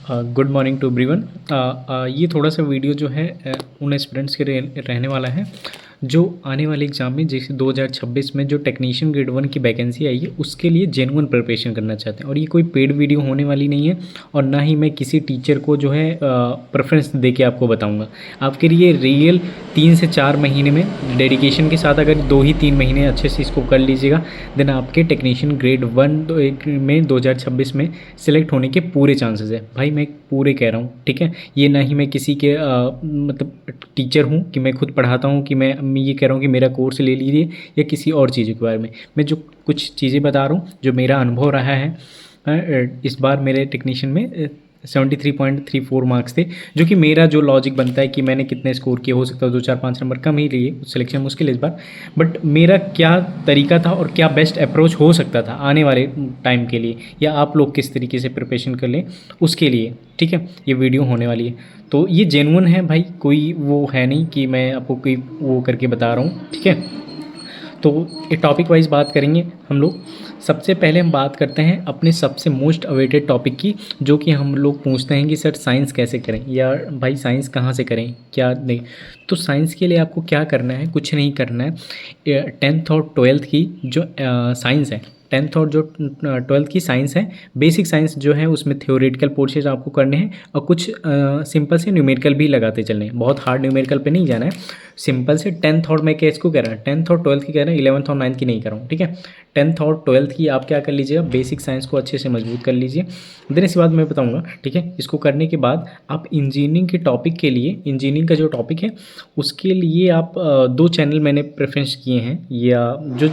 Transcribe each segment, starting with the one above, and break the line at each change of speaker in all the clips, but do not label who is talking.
Good morning to everyone. ये थोड़ा सा वीडियो जो है उन स्टूडेंट्स के रहने वाला है जो आने वाले एग्ज़ाम में जैसे 2026 में जो टेक्नीशियन ग्रेड 1 की वैकेंसी आई है उसके लिए जेन्युइन प्रिपरेशन करना चाहते हैं। और ये कोई पेड वीडियो होने वाली नहीं है और ना ही मैं किसी टीचर को जो है प्रेफरेंस दे के आपको बताऊंगा। आपके लिए रियल 3 से 4 महीने में डेडिकेशन के साथ अगर 2 ही 3 महीने अच्छे से इसको कर लीजिएगा देन आपके टेक्नीशियन ग्रेड 1 में 2026 में सिलेक्ट होने के पूरे चांसेस है। भाई मैं पूरे कह रहा हूँ, ठीक है। ये ना ही मैं किसी के मतलब टीचर हूँ कि मैं खुद पढ़ाता हूँ कि मैं ये कह रहा हूँ कि मेरा कोर्स ले लीजिए या किसी और चीज़ों के बारे में। मैं जो कुछ चीज़ें बता रहा हूँ जो मेरा अनुभव रहा है, इस बार मेरे टेक्नीशियन में 73.34 मार्क्स थे, जो कि मेरा जो लॉजिक बनता है कि मैंने कितने स्कोर किए, हो सकता है 2-4-5 नंबर कम ही लिए, सिलेक्शन मुश्किल है इस बार। बट मेरा क्या तरीका था और क्या बेस्ट अप्रोच हो सकता था आने वाले टाइम के लिए, या आप लोग किस तरीके से प्रिपरेशन कर लें उसके लिए, ठीक है। ये वीडियो होने वाली है तो ये जेन्युइन है भाई, कोई वो है नहीं कि मैं आपको कोई वो करके बता रहा हूँ, ठीक है। तो एक टॉपिक वाइज बात करेंगे हम लोग। सबसे पहले हम बात करते हैं अपने सबसे मोस्ट अवेटेड टॉपिक की, जो कि हम लोग पूछते हैं कि सर साइंस कैसे करें, या भाई साइंस कहाँ से करें क्या नहीं। तो साइंस के लिए आपको क्या करना है, कुछ नहीं करना है। 10th और 12th की जो साइंस है, 10th और जो 12th की साइंस है, बेसिक साइंस जो है उसमें थ्योरेटिकल पोर्शन आपको करने हैं और कुछ सिंपल से न्यूमेरिकल भी लगाते चलने हैं। बहुत हार्ड न्यूमेरिकल पे नहीं जाना है, सिंपल से 10th और मैं क्या इसको कह रहा हूँ 10th और 12th की कह रहा हूँ, 11th और 9th की नहीं कर रहा हूँ, ठीक है। 10th और 12th की आप क्या कर लीजिएगा, बेसिक साइंस को अच्छे से मजबूत कर लीजिए। देन इसके बाद मैं बताऊंगा, ठीक है। इसको करने के बाद आप इंजीनियरिंग के टॉपिक के लिए, इंजीनियरिंग का जो टॉपिक है उसके लिए आप 2 चैनल मैंने प्रेफरेंस किए हैं, या जो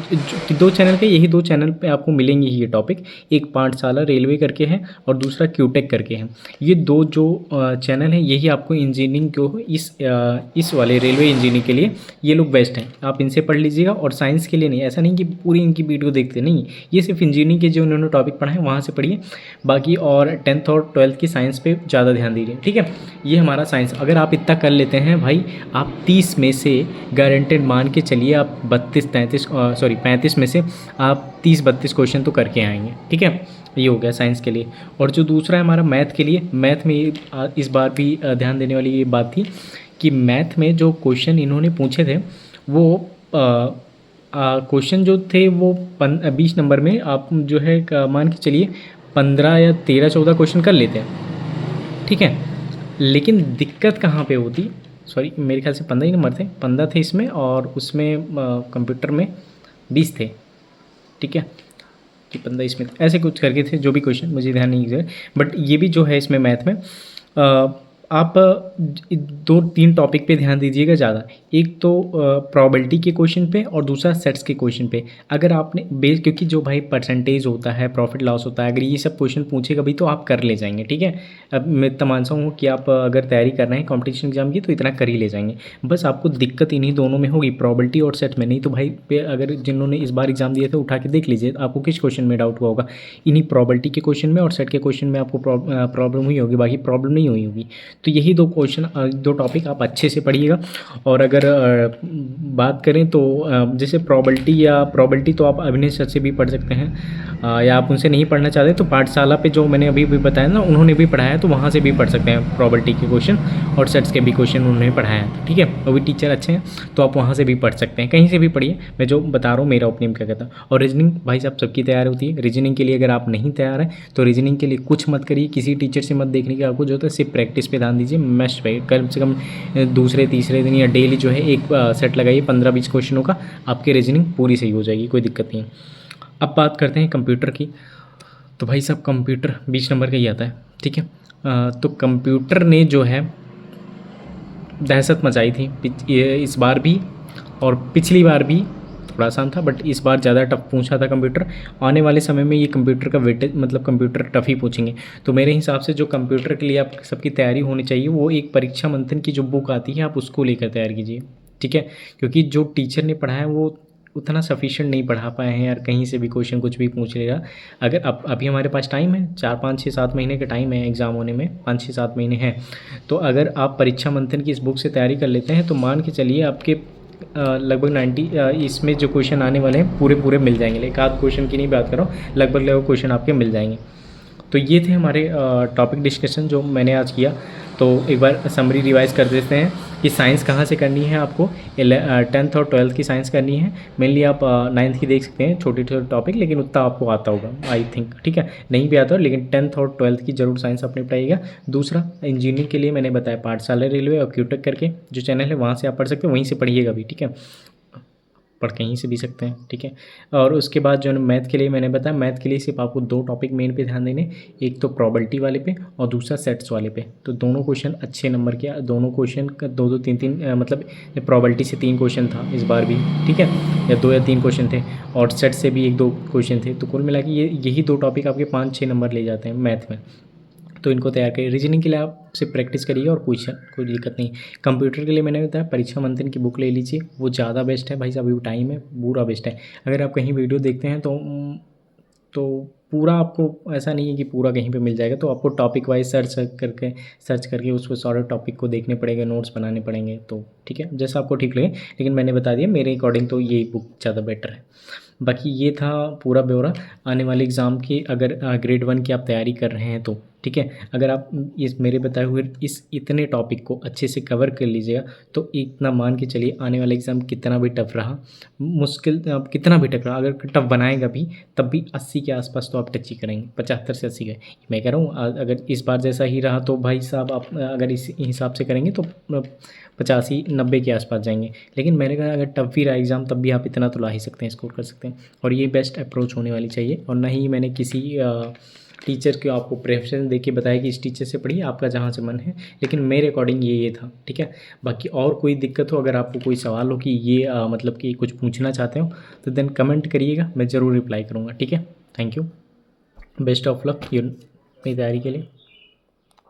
2 चैनल के, यही 2 चैनल पे आपको मिलेंगे ये टॉपिक। एक पाठशाला रेलवे करके है और दूसरा क्यूटेक करके है। ये 2 जो चैनल है यही आपको इंजीनियरिंग को इस वाले रेलवे इंजीनियरिंग के लिए ये लोग बेस्ट हैं, आप इनसे पढ़ लीजिएगा। और साइंस के लिए नहीं, ऐसा नहीं कि पूरी इनकी वीडियो देखते नहीं, ये सिर्फ इंजीनियरिंग के जो उन्होंने टॉपिक पढ़ा है वहाँ से पढ़िए, बाकी और 10th और 12th की साइंस पे ज़्यादा ध्यान दीजिए, ठीक है। ये हमारा साइंस, अगर आप इतना कर लेते हैं भाई, आप 30 में से गारंटेड मान के चलिए आप 35 में से आप 30-32 क्वेश्चन तो करके आएंगे, ठीक है। ये हो गया साइंस के लिए। और जो दूसरा है हमारा मैथ के लिए, मैथ में इस बार भी ध्यान देने वाली ये बात थी कि मैथ में जो क्वेश्चन इन्होंने पूछे थे वो क्वेश्चन जो थे वो 20 नंबर में आप जो है मान के चलिए 15 या 13-14 क्वेश्चन कर लेते हैं, ठीक है। लेकिन दिक्कत कहाँ पे होती, सॉरी मेरे ख्याल से 15 ही नंबर थे, 15 थे इसमें और उसमें कंप्यूटर में 20 थे, ठीक है। कि 15 इसमें ऐसे कुछ करके थे जो भी क्वेश्चन, मुझे ध्यान नहीं है। बट ये भी जो है इसमें मैथ में आप 2-3 टॉपिक पे ध्यान दीजिएगा ज़्यादा। एक तो प्रोबेबिलिटी के क्वेश्चन पे और दूसरा सेट्स के क्वेश्चन पे। अगर आपने बेस, क्योंकि जो भाई परसेंटेज होता है, प्रॉफिट लॉस होता है, अगर ये सब क्वेश्चन पूछेगा भी तो आप कर ले जाएंगे, ठीक है। अब मैं इतना मानता हूँ कि आप अगर तैयारी कर रहे हैं कॉम्पिटिशन एग्जाम की तो इतना कर ही ले जाएंगे। बस आपको दिक्कत इन्हीं दोनों में होगी, प्रोबेबिलिटी और सेट में। नहीं तो भाई अगर जिन्होंने इस बार एग्जाम दिए थे उठा के देख लीजिए आपको किस क्वेश्चन में डाउट हुआ होगा, इन्हीं प्रोबेबिलिटी के क्वेश्चन में और सेट के क्वेश्चन में आपको प्रॉब्लम हुई होगी, बाकी प्रॉब्लम नहीं हुई होगी। तो यही 2 टॉपिक आप अच्छे से पढ़िएगा। और अगर बात करें तो जैसे प्रोबेबिलिटी तो आप अभिनय सर से भी पढ़ सकते हैं, या आप उनसे नहीं पढ़ना चाहते तो पाठशाला पे जो मैंने अभी भी बताया ना, उन्होंने भी पढ़ाया तो वहाँ से भी पढ़ सकते हैं प्रोबेबिलिटी के क्वेश्चन और सेट्स के भी क्वेश्चन उन्होंने पढ़ाया, ठीक है। वो भी टीचर अच्छे हैं तो आप वहाँ से भी पढ़ सकते हैं, कहीं से भी पढ़िए। मैं जो बता रहा हूँ मेरा ओपिनियन क्या कहता है। और रीजनिंग भाई साहब सबकी तैयार होती है, रीजनिंग के लिए अगर आप नहीं तैयार हैं तो रीजनिंग के लिए कुछ मत करिए, किसी टीचर से मत देखने की आपको जो होता है, सिर्फ प्रैक्टिस पे ध्यान दीजिए। मस्ट भाई कम से कम दूसरे तीसरे दिन या डेली जो है एक सेट लगाइए 15-20 क्वेश्चनों का, आपकी रीजनिंग पूरी सही हो जाएगी, कोई दिक्कत नहीं है। अब बात करते हैं कंप्यूटर की। तो भाई साहब कंप्यूटर 20 नंबर का ही आता है, ठीक है। तो कंप्यूटर ने जो है दहशत मचाई थी इस बार भी, और पिछली बार भी थोड़ा आसान था, बट इस बार ज़्यादा टफ पूछा था कंप्यूटर। आने वाले समय में ये कंप्यूटर का वेटेज, मतलब कंप्यूटर टफ ही पूछेंगे। तो मेरे हिसाब से जो कंप्यूटर के लिए आप सबकी तैयारी होनी चाहिए वो एक परीक्षा मंथन की जो बुक आती है आप उसको लेकर तैयार कीजिए, ठीक है। क्योंकि जो टीचर ने पढ़ाया वो उतना सफिशिएंट नहीं पढ़ा पाए हैं यार, कहीं से भी क्वेश्चन कुछ भी पूछ लेगा। अगर अभी हमारे पास टाइम है, 4-5-6-7 महीने का टाइम है एग्ज़ाम होने में, 5-6-7 महीने हैं। तो अगर आप परीक्षा मंथन की इस बुक से तैयारी कर लेते हैं तो मान के चलिए आपके लगभग 90 इसमें जो क्वेश्चन आने वाले हैं पूरे मिल जाएंगे। एक आध क्वेश्चन की नहीं बात कर रहा हूँ, लगभग क्वेश्चन आपके मिल जाएंगे। तो ये थे हमारे टॉपिक डिस्कशन जो मैंने आज किया। तो एक बार समरी रिवाइज कर देते हैं कि साइंस कहाँ से करनी है आपको। 10th और 12th की साइंस करनी है। मेनली आप 9th की देख सकते हैं, छोटे छोटे टॉपिक, लेकिन उतना आपको आता होगा आई थिंक, ठीक है। नहीं भी आता हो लेकिन 10th और 12th की जरूर साइंस अपने पढ़ाइएगा। दूसरा, इंजीनियरिंग के लिए मैंने बताया पाठशाला रेलवे और क्यूटेक करके जो चैनल है वहाँ से आप पढ़ सकते हैं, वहीं से पढ़िएगा भी, ठीक है। पढ़ कहीं से भी सकते हैं, ठीक है। और उसके बाद जो है मैथ के लिए मैंने बताया, मैथ के लिए सिर्फ आपको 2 टॉपिक मेन पे ध्यान देने, एक तो प्रोबेबिलिटी वाले पे और दूसरा सेट्स वाले पे। तो दोनों क्वेश्चन अच्छे नंबर के, दोनों क्वेश्चन का 2-2 3-3 मतलब प्रोबेबिलिटी से 3 क्वेश्चन था इस बार भी, ठीक है, या 2 या 3 क्वेश्चन थे, और सेट से भी 1-2 क्वेश्चन थे। तो कुल मिला के यही 2 टॉपिक आपके 5-6 नंबर ले जाते हैं मैथ में। तो इनको तैयार करिए। रीजनिंग के लिए आप सिर्फ प्रैक्टिस करिए और पूछिए, कोई दिक्कत नहीं। कंप्यूटर के लिए मैंने बताया परीक्षा मंथन की बुक ले लीजिए, वो ज़्यादा बेस्ट है भाई साहब, अभी टाइम है, पूरा बेस्ट है। अगर आप कहीं वीडियो देखते हैं तो पूरा आपको ऐसा नहीं है कि पूरा कहीं पे मिल जाएगा, तो आपको टॉपिक वाइज सर्च करके उसको सारे टॉपिक को देखने पड़ेंगे, नोट्स बनाने पड़ेंगे, तो ठीक है, जैसा आपको ठीक लगे। लेकिन मैंने बता दिया मेरे अकॉर्डिंग तो ये बुक ज़्यादा बेटर है। बाकी ये था पूरा ब्यौरा आने वाले एग्ज़ाम की। अगर ग्रेड 1 की आप तैयारी कर रहे हैं तो ठीक है, अगर आप इस मेरे बताए हुए इस इतने टॉपिक को अच्छे से कवर कर लीजिएगा तो इतना मान के चलिए आने वाला एग्ज़ाम कितना भी टफ रहा, मुश्किल कितना भी टफ रहा, अगर टफ बनाएगा भी तब भी 80 के आसपास तो आप टच ही करेंगे, 75 से 80 का मैं कह रहा हूँ। अगर इस बार जैसा ही रहा तो भाई साहब आप अगर इस हिसाब से करेंगे तो 85-90 के आसपास जाएंगे। लेकिन मैंने कहा अगर टफ भी रहा एग्ज़ाम तब भी आप इतना तो ला ही सकते हैं, स्कोर कर सकते हैं, और ये बेस्ट अप्रोच होने वाली चाहिए। और ना ही मैंने किसी टीचर को आपको प्रेफरेंस दे के बताया कि इस टीचर से पढ़िए, आपका जहाँ से मन है, लेकिन मेरे अकॉर्डिंग ये था, ठीक है। बाकी और कोई दिक्कत हो, अगर आपको कोई सवाल हो कि ये मतलब कि कुछ पूछना चाहते हो तो देन कमेंट करिएगा, मैं ज़रूर रिप्लाई करूँगा, ठीक है। Thank you, best of luck मेरी तैयारी के लिए।